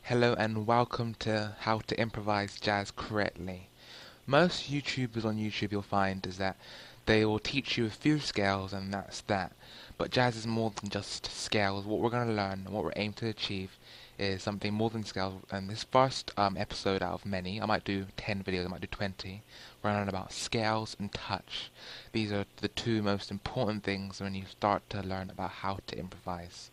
Hello and welcome to How to Improvise Jazz Correctly. Most YouTubers on YouTube you'll find is that they will teach you a few scales and that's that. But jazz is more than just scales. What we're going to learn and what we're aiming to achieve is something more than scales. And this first episode out of many, I might do 10 videos, I might do 20, we're going to learn about scales and touch. These are the two most important things when you start to learn about how to improvise.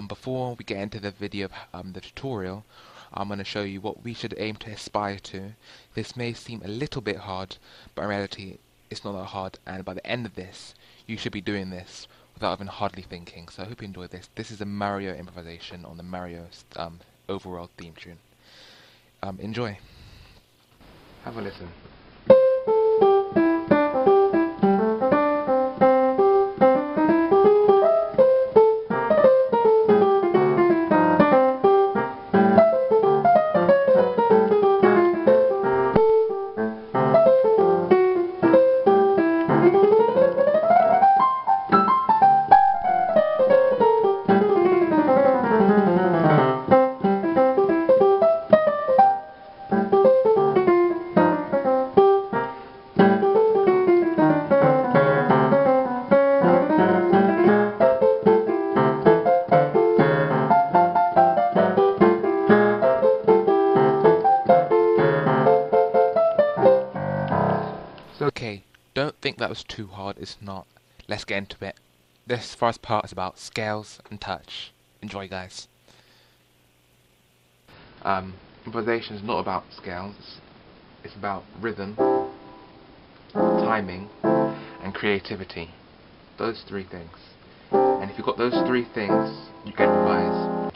Before we get into the video of the tutorial, I'm going to show you what we should aim to aspire to. This may seem a little bit hard, but in reality it's not that hard, and by the end of this you should be doing this without even hardly thinking. So I hope you enjoy this. This is a Mario improvisation on the Mario overworld theme tune. Enjoy. Have a listen. Okay, don't think that was too hard, it's not. Let's get into it. This first part is about scales and touch. Enjoy, guys. Improvisation is not about scales, it's about rhythm, timing, and creativity. Those three things. And if you've got those three things, you can improvise.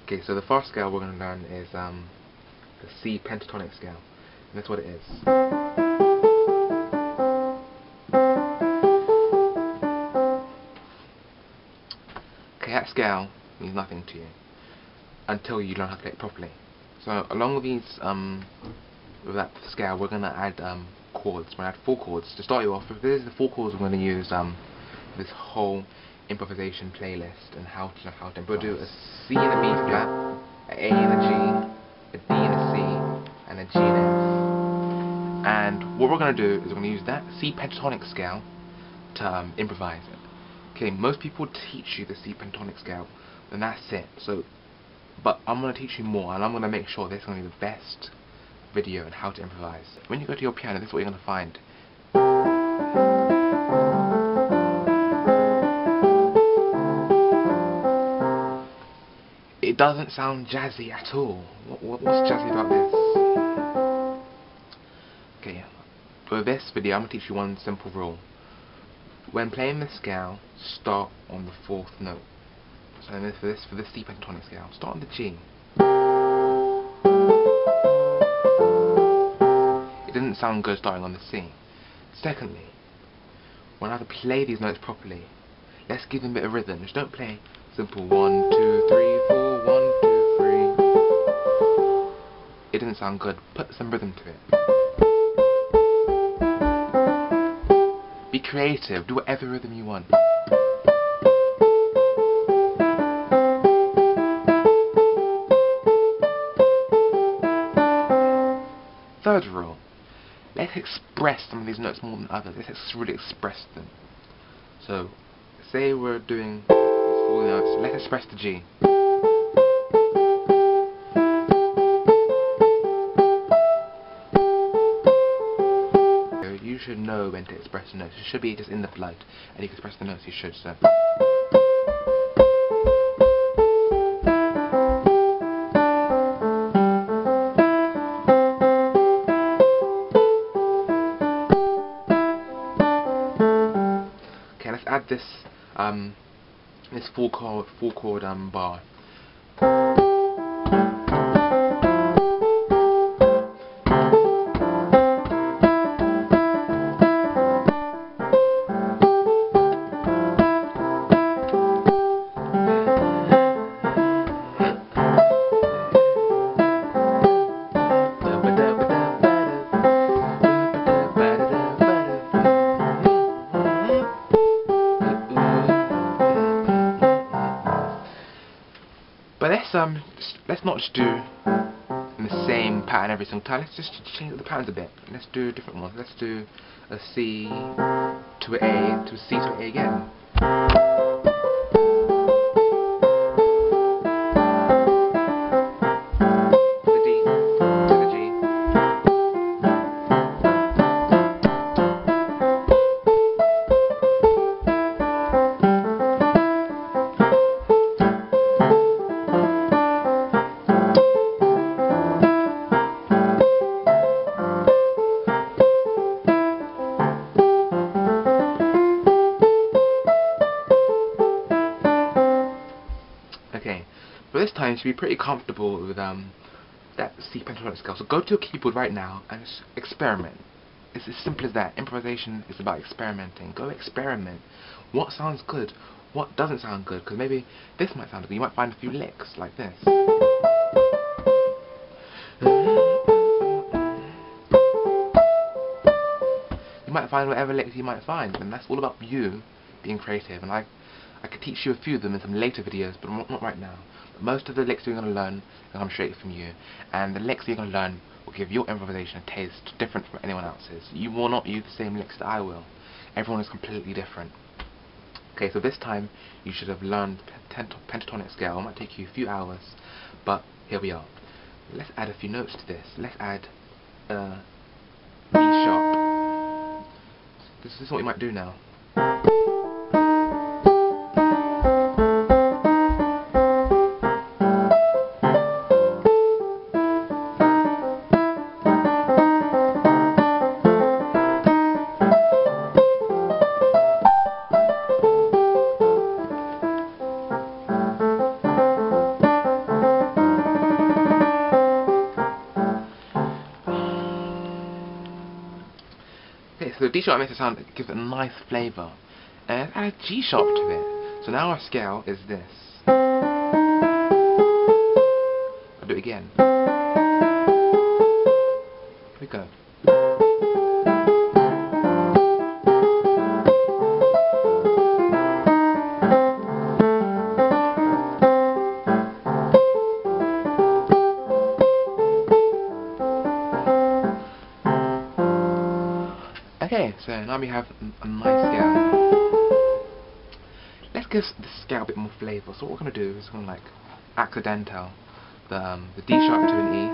Okay, so the first scale we're going to learn is the C pentatonic scale. And that's what it is. That scale means nothing to you until you learn how to play it properly. So along with these, with that scale, we're going to add chords. We're going to add 4 chords to start you off. If this is the 4 chords we're going to use this whole improvisation playlist and how to improvise. We'll do a C and a B flat, an A and a G, a D and a C, and a G and F. And what we're going to do is we're going to use that C pentatonic scale to improvise it. Okay, most people teach you the C pentatonic scale, and that's it. So, but I'm going to teach you more, and I'm going to make sure this is going to be the best video on how to improvise. When you go to your piano, this is what you're going to find. It doesn't sound jazzy at all. What's jazzy about this? Okay, for this video, I'm going to teach you one simple rule. When playing this scale, start on the 4th note. So for this C pentatonic scale, start on the G. It doesn't sound good starting on the C. Secondly, when I have to play these notes properly, let's give them a bit of rhythm. Just don't play simple 1, 2, 3, 4, 1, 2, 3. It doesn't sound good. Put some rhythm to it. Be creative, do whatever rhythm you want. Third rule, let's express some of these notes more than others. Let's really express them. So, say we're doing these 4 notes, let's express the G. You should know when to express the notes. It should be just in the blood, and you can express the notes you should. So, okay, let's add this this 4 chord bar. let's not just do in the same pattern every single time. Let's just change the patterns a bit. Let's do a different one. Let's do a C to an A to a C to an A again. Okay, but this time you should be pretty comfortable with that C pentatonic scale. So go to your keyboard right now and just experiment. It's as simple as that. Improvisation is about experimenting. Go experiment. What sounds good? What doesn't sound good? Because maybe this might sound good. You might find a few licks like this. You might find whatever licks you might find, and that's all about you being creative. And I could teach you a few of them in some later videos, but not right now. But most of the licks you're going to learn will come straight from you, and the licks you're going to learn will give your improvisation a taste different from anyone else's. You will not use the same licks that I will. Everyone is completely different. Okay, so this time you should have learned pentatonic scale. It might take you a few hours, but here we are. Let's add a few notes to this. Let's add a D sharp. This is what we might do now. Okay, so the D sharp makes it sound, gives it a nice flavour, and add a G sharp to it. So now our scale is this. I'll do it again. Here we go. Okay, so now we have a nice scale. Let's give the scale a bit more flavour. So what we're going to do is we're going to like accidental the D sharp to an E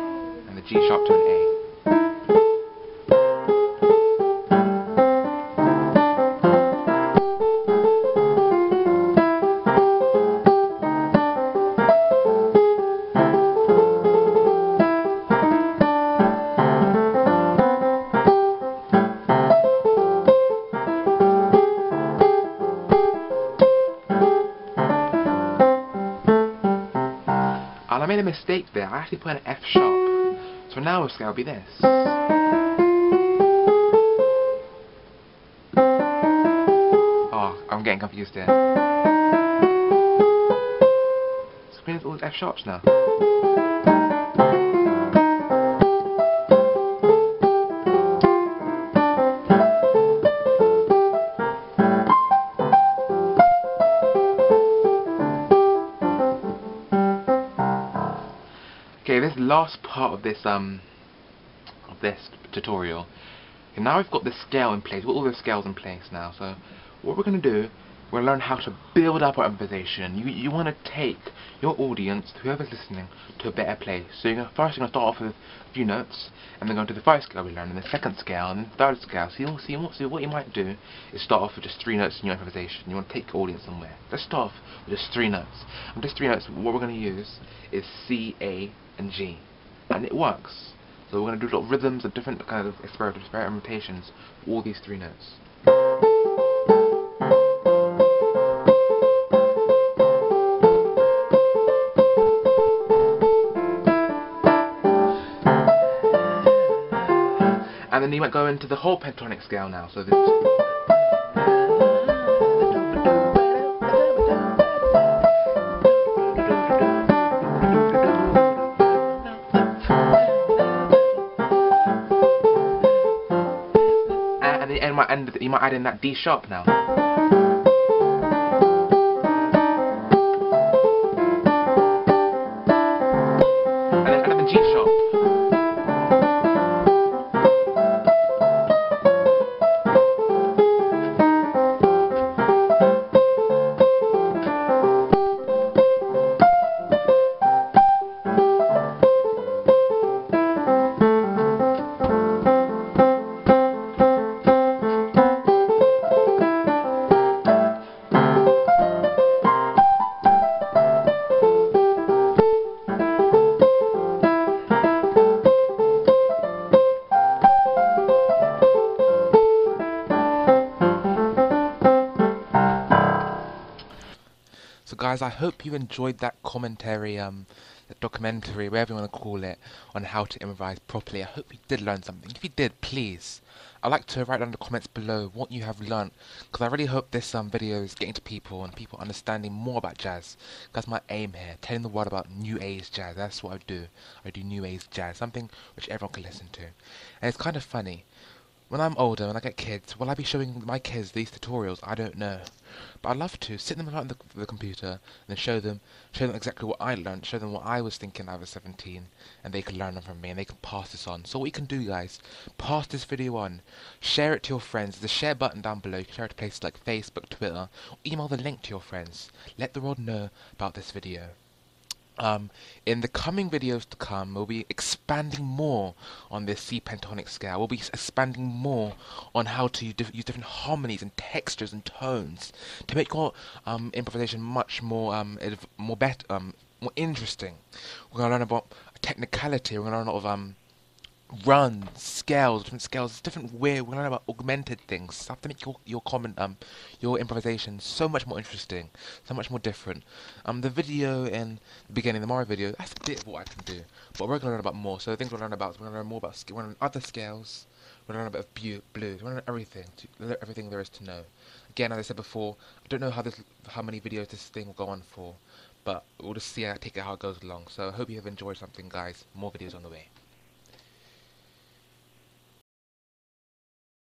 and the G sharp to an A. And I made a mistake there. I actually put an F sharp. So now our scale will be this. Oh, I'm getting confused there. So it's all F sharps now. Okay, this last part of this tutorial. Okay, now we've got the scale in place. We've got all the scales in place now. So what we're going to do, we're going to learn how to build up our improvisation. You want to take your audience, whoever's listening, to a better place. So first you're going to start off with a few notes, and then go to the first scale we learned, and the second scale, and the third scale. So what you might do is start off with just 3 notes in your improvisation. You want to take your audience somewhere. Let's start off with just 3 notes. And just 3 notes, what we're going to use is C, A, and G. And it works. So we're going to do little rhythms and different kind of experimentations for all these 3 notes. And then you might go into the whole pentatonic scale now. So this. And you might add in that D sharp now. guys, I hope you enjoyed that commentary, that documentary, whatever you want to call it, on how to improvise properly. I hope you did learn something. If you did, please, I'd like to write down in the comments below what you have learned, because I really hope this video is getting to people and people understanding more about jazz. That's my aim here, telling the world about new age jazz. That's what I do. I do new age jazz, something which everyone can listen to. And it's kind of funny. When I'm older, when I get kids, will I be showing my kids these tutorials? I don't know. But I'd love to sit them in front of the computer and then show them exactly what I learned, show them what I was thinking when I was 17, and they can learn them from me and they can pass this on. So what you can do, guys, pass this video on, share it to your friends. There's a share button down below. You can share it to places like Facebook, Twitter, or email the link to your friends. Let the world know about this video. In the coming videos to come, we'll be expanding more on this C pentatonic scale. We'll be expanding more on how to use different harmonies and textures and tones to make your improvisation much more more interesting. We're gonna learn about technicality. We're gonna learn a lot of runs, scales, different scales, different way. We're learning about augmented things, stuff to make your improvisation so much more interesting, so much more different. The video in the beginning, the Mario video, that's a bit of what I can do, but we're gonna learn about more. So the things we're learn about, we're gonna learn more about, we're gonna learn other scales. We're gonna learn about blues. We're gonna learn everything, everything there is to know. Again, as I said before, I don't know how many videos this thing will go on for, but we'll just see how it goes along. So I hope you have enjoyed something, guys. More videos on the way.